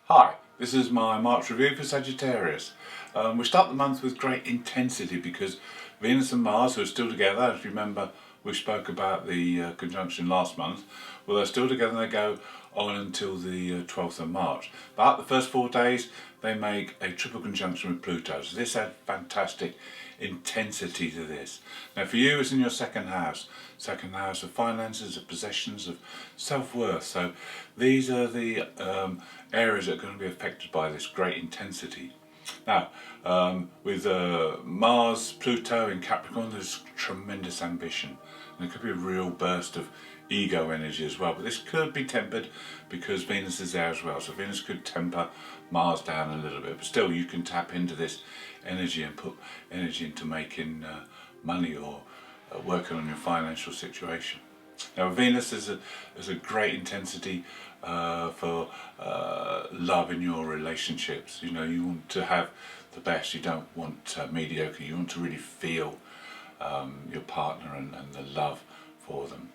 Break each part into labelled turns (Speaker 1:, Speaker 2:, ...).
Speaker 1: Hi, this is my March review for Sagittarius. We start the month with great intensity because Venus and Mars, who are still together, if you remember we spoke about the conjunction last month, well, they're still together and they go on until the 12th of March. But the first 4 days they make a triple conjunction with Pluto, so this adds fantastic intensity to this. Now for you, it's in your second house of finances, of possessions, of self-worth. So these are the areas that are going to be affected by this great intensity. Now, with Mars, Pluto in Capricorn, there's tremendous ambition, and it could be a real burst of ego energy as well, but this could be tempered because Venus is there as well, so Venus could temper Mars down a little bit, but still you can tap into this energy and put energy into making money or working on your financial situation. Now Venus is a great intensity for love in your relationships. You know, you want to have the best, you don't want mediocre, you want to really feel your partner and the love for them.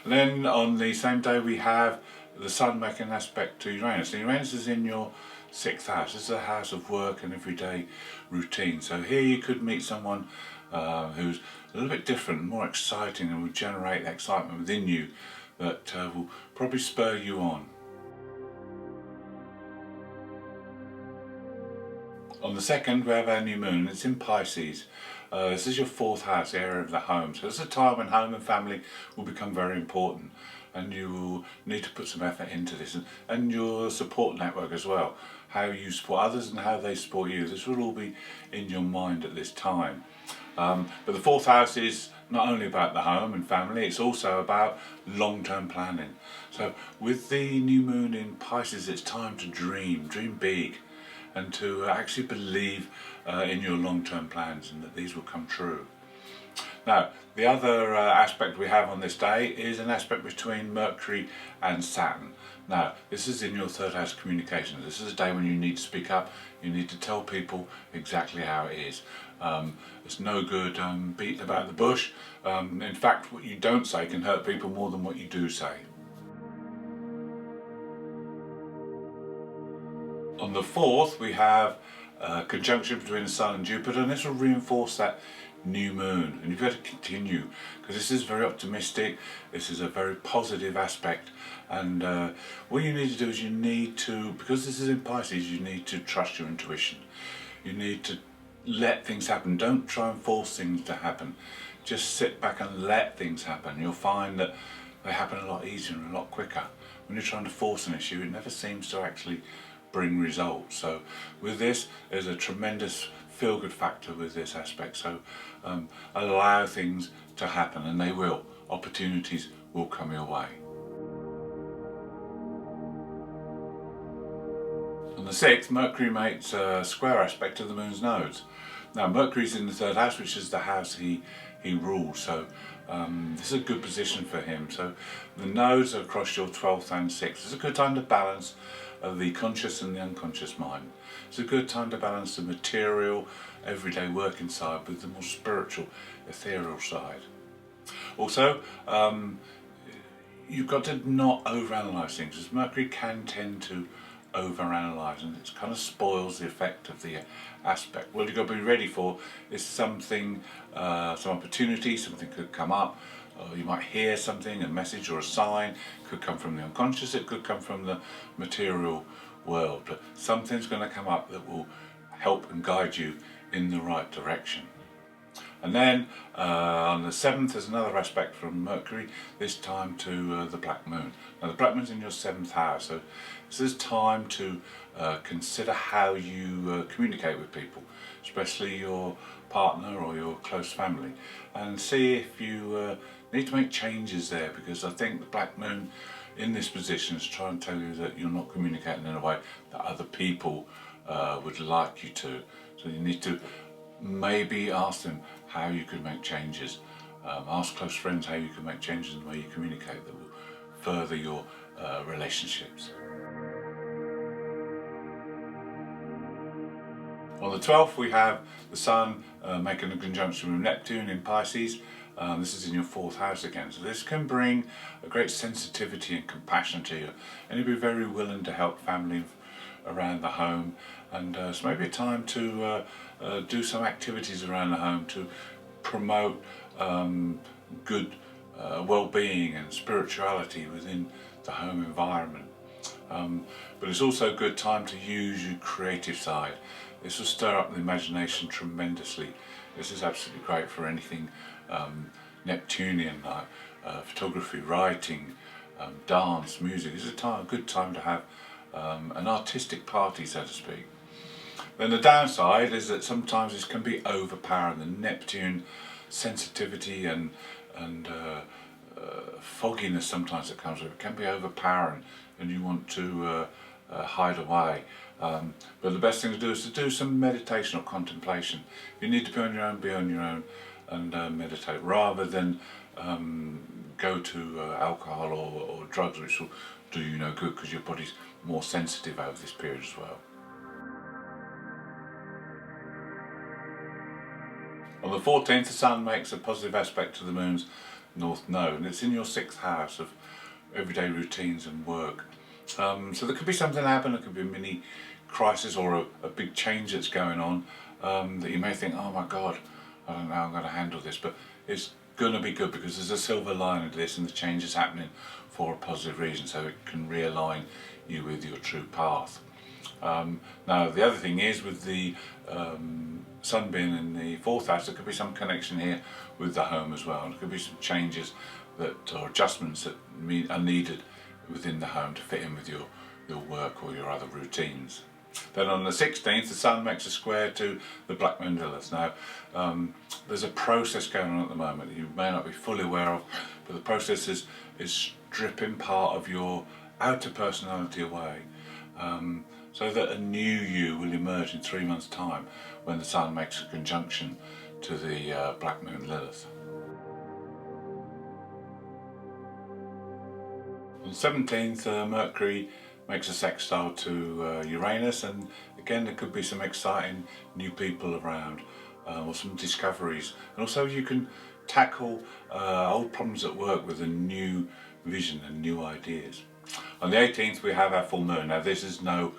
Speaker 1: And then on the same day we have the Sun making an aspect to Uranus. And Uranus is in your 6th house. This is a house of work and everyday routine. So here you could meet someone who's a little bit different, more exciting, and will generate the excitement within you that will probably spur you on. On the 2nd we have our new moon, and it's in Pisces. This is your 4th house, the area of the home. So it's a time when home and family will become very important, and you will need to put some effort into this, and your support network as well. How you support others and how they support you. This will all be in your mind at this time. But the 4th house is not only about the home and family, it's also about long-term planning. So with the new moon in Pisces, it's time to dream big, and to actually believe in your long-term plans and that these will come true. Now, the other aspect we have on this day is an aspect between Mercury and Saturn. Now, this is in your 3rd house communications. This is a day when you need to speak up, you need to tell people exactly how it is. It's no good beating about the bush. In fact, what you don't say can hurt people more than what you do say. On the 4th we have a conjunction between the Sun and Jupiter, and this will reinforce that new moon, and you've got to continue because this is very optimistic, this is a very positive aspect, and what you need to do is you need to, because this is in Pisces, you need to trust your intuition. You need to let things happen. Don't try and force things to happen. Just sit back and let things happen. You'll find that they happen a lot easier and a lot quicker. When you're trying to force an issue, it never seems to actually bring results. So with this, there's a tremendous feel-good factor with this aspect. So allow things to happen, and they will. Opportunities will come your way. On the 6th, Mercury makes a square aspect to the moon's nodes. Now Mercury's in the 3rd house, which is the house he rules, so this is a good position for him. So the nodes are across your 12th and 6th. It's a good time to balance the conscious and the unconscious mind. It's a good time to balance the material, everyday working side with the more spiritual, ethereal side. Also, you've got to not overanalyze things, as Mercury can tend to overanalyze, and it kind of spoils the effect of the aspect. What you've got to be ready for is something, some opportunity, something could come up. You might hear something, a message or a sign. It could come from the unconscious, it could come from the material world, but something's going to come up that will help and guide you in the right direction. And then on the 7th there's another aspect from Mercury, this time to the black moon. Now the black moon's in your 7th house, so this is time to consider how you communicate with people, especially your partner or your close family, and see if you need to make changes there, because I think the black moon in this position is trying to tell you that you're not communicating in a way that other people would like you to. So you need to maybe ask them how you can make changes. Ask close friends how you can make changes in the way you communicate that will further your relationships. On the 12th we have the Sun making a conjunction with Neptune in Pisces. This is in your 4th house again, so this can bring a great sensitivity and compassion to you, and you'll be very willing to help family around the home, and it's maybe a time to do some activities around the home to promote good well-being and spirituality within the home environment. But it's also a good time to use your creative side. This will stir up the imagination tremendously. This is absolutely great for anything Neptunian, like photography, writing, dance, music. It's a good time to have an artistic party, so to speak. Then the downside is that sometimes this can be overpowering. The Neptune sensitivity and fogginess sometimes that comes with it can be overpowering, and you want to hide away. But the best thing to do is to do some meditation or contemplation. If you need to be on your own and meditate, rather than go to alcohol or drugs, which will do you no good because your body's more sensitive over this period as well. On the 14th, the Sun makes a positive aspect to the Moon's North Node, and it's in your 6th house of everyday routines and work. So there could be something happen. There could be a mini crisis or a big change that's going on that you may think, oh my God, I don't know how I'm going to handle this, but it's going to be good because there's a silver lining to this, and the change is happening for a positive reason, so it can realign you with your true path. Now the other thing is, with the Sun being in the 4th house, there could be some connection here with the home as well. There could be some changes or adjustments that are needed within the home to fit in with your work or your other routines. Then on the 16th, the Sun makes a square to the Black Moon Lilith. Now, there's a process going on at the moment that you may not be fully aware of, but the process is stripping part of your outer personality away, so that a new you will emerge in 3 months' time when the Sun makes a conjunction to the Black Moon Lilith. On the 17th, Mercury makes a sextile to Uranus, and again there could be some exciting new people around, or some discoveries, and also you can tackle old problems at work with a new vision and new ideas. On the 18th, we have our full moon. Now this is no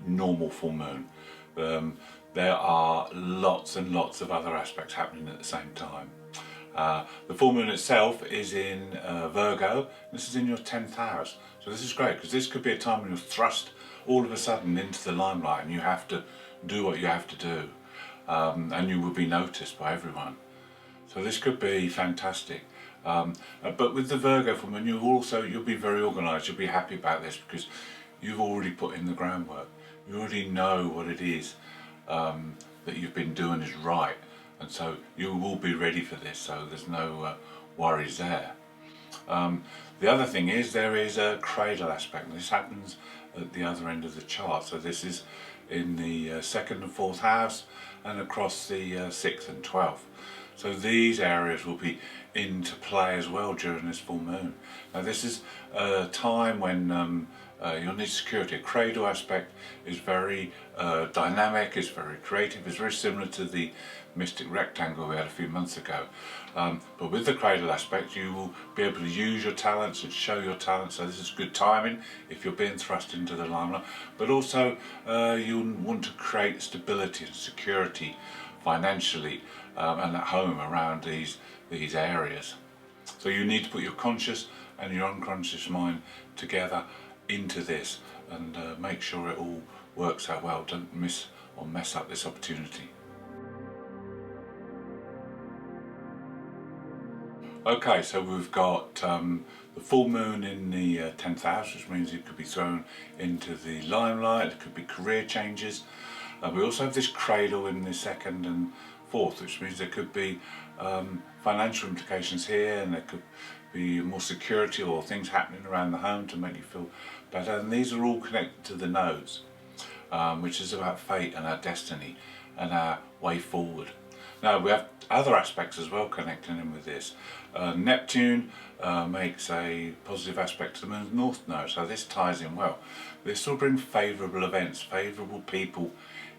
Speaker 1: normal full moon. There are lots and lots of other aspects happening at the same time. The full moon itself is in Virgo. This is in your 10th house. So this is great, because this could be a time when you're thrust all of a sudden into the limelight and you have to do what you have to do, and you will be noticed by everyone. So this could be fantastic. But with the Virgo full moon, you'll be very organised. You'll be happy about this because you've already put in the groundwork. You already know what it is that you've been doing is right, and so you will be ready for this, so there's no worries there. The other thing is, there is a cradle aspect, and this happens at the other end of the chart. So this is in the 2nd and 4th house and across the 6th and 12th. So these areas will be into play as well during this full moon. Now this is a time when you'll need security. A cradle aspect is very dynamic, it's very creative, it's very similar to the mystic rectangle we had a few months ago. But with the cradle aspect, you will be able to use your talents and show your talents, so this is good timing if you're being thrust into the limelight. But also you'll want to create stability and security financially and at home around these areas. So you need to put your conscious and your unconscious mind together into this and make sure it all works out well. Don't miss or mess up this opportunity. Okay, so we've got the full moon in the 10th house, which means it could be thrown into the limelight. It could be career changes. We also have this cradle in the 2nd and 4th, which means there could be financial implications here, and there could be more security or things happening around the home to make you feel better. And these are all connected to the nodes, which is about fate and our destiny and our way forward. Now we have other aspects as well connecting in with this. Neptune makes a positive aspect to the Moon's North Node, so this ties in well. This will bring favourable events, favourable people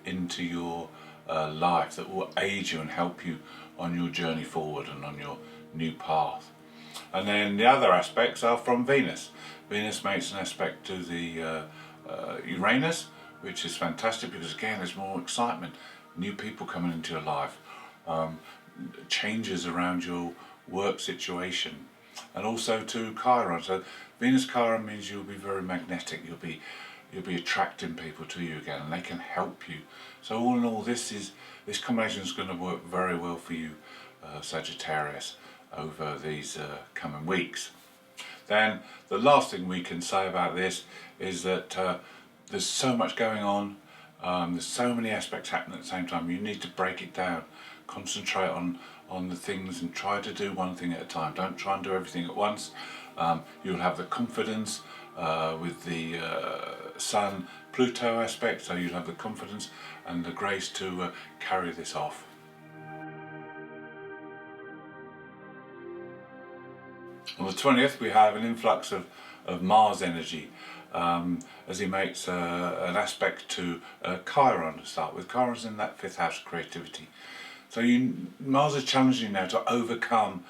Speaker 1: into your life that will aid you and help you on your journey forward and on your new path. And then the other aspects are from Venus. Venus makes an aspect to the Uranus, which is fantastic because again there's more excitement, new people coming into your life, changes around your work situation, and also to Chiron. So Venus Chiron means you'll be very magnetic, you'll be attracting people to you again, and they can help you. So all in all, this combination is going to work very well for you, Sagittarius, over these coming weeks. Then the last thing we can say about this is that there's so much going on, there's so many aspects happening at the same time. You need to break it down, concentrate on the things and try to do one thing at a time. Don't try and do everything at once. You'll have the confidence with the Sun Pluto aspect, so you'll have the confidence and the grace to carry this off. On the 20th we have an influx of Mars energy as he makes an aspect to Chiron to start with. Chiron's in that 5th house, creativity. So Mars is challenging you now to overcome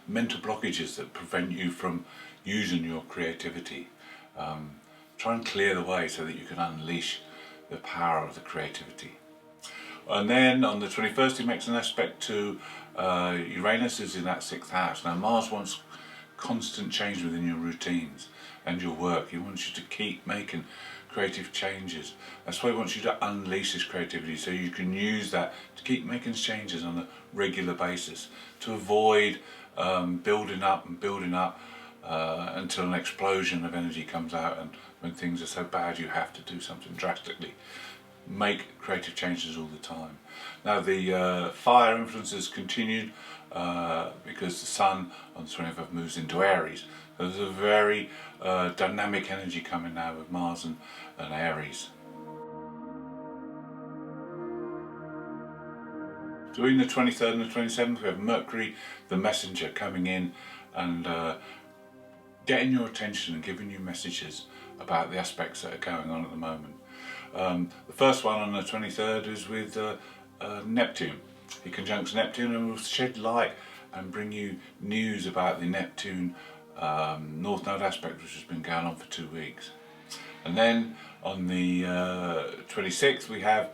Speaker 1: mental blockages that prevent you from using your creativity. Try and clear the way so that you can unleash the power of the creativity. And then on the 21st he makes an aspect to Uranus, is in that 6th house. Now Mars wants constant change within your routines and your work. He wants you to keep making creative changes. That's why he wants you to unleash this creativity so you can use that to keep making changes on a regular basis, to avoid building up and building up until an explosion of energy comes out, and when things are so bad you have to do something drastically. Make creative changes all the time. Now the fire influences continued because the Sun on the 25th moves into Aries. So there's a very dynamic energy coming now with Mars and Aries. Between the 23rd and the 27th we have Mercury, the messenger, coming in and getting your attention and giving you messages about the aspects that are going on at the moment. The first one on the 23rd is with Neptune. He conjuncts Neptune and will shed light and bring you news about the Neptune North Node aspect, which has been going on for 2 weeks. And then on the 26th we have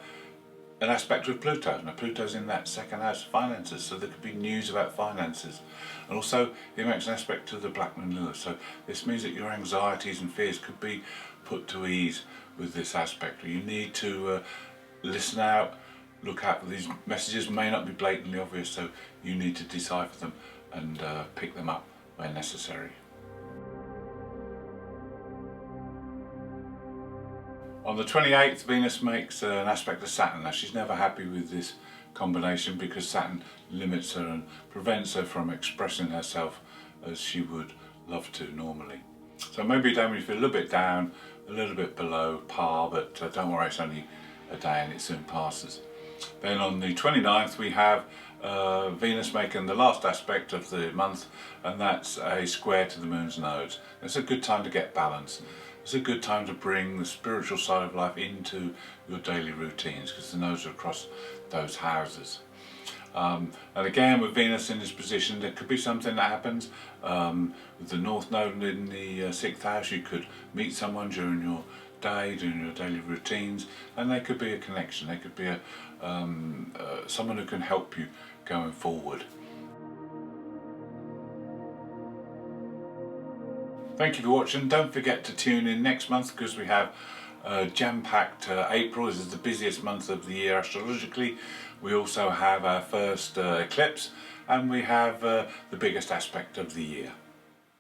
Speaker 1: an aspect with Pluto. Now Pluto's in that 2nd house, finances, so there could be news about finances. And also he makes an aspect to the Black Moon Lilith, so this means that your anxieties and fears could be put to ease with this aspect. You need to listen out, look out for these messages. May not be blatantly obvious, so you need to decipher them and pick them up where necessary. On the 28th Venus makes an aspect to Saturn. Now she's never happy with this combination because Saturn limits her and prevents her from expressing herself as she would love to normally. So maybe a day when you feel a little bit down, a little bit below par, but don't worry, it's only a day and it soon passes. Then on the 29th we have Venus making the last aspect of the month, and that's a square to the Moon's nodes. It's a good time to get balance. It's a good time to bring the spiritual side of life into your daily routines because the nodes are across those houses. And again, with Venus in this position, there could be something that happens with the North Node in the 6th house. You could meet someone during your day, doing your daily routines, and they could be a connection. They could be someone who can help you going forward. Thank you for watching. Don't forget to tune in next month because we have jam-packed April. This is the busiest month of the year astrologically. We also have our first eclipse, and we have the biggest aspect of the year.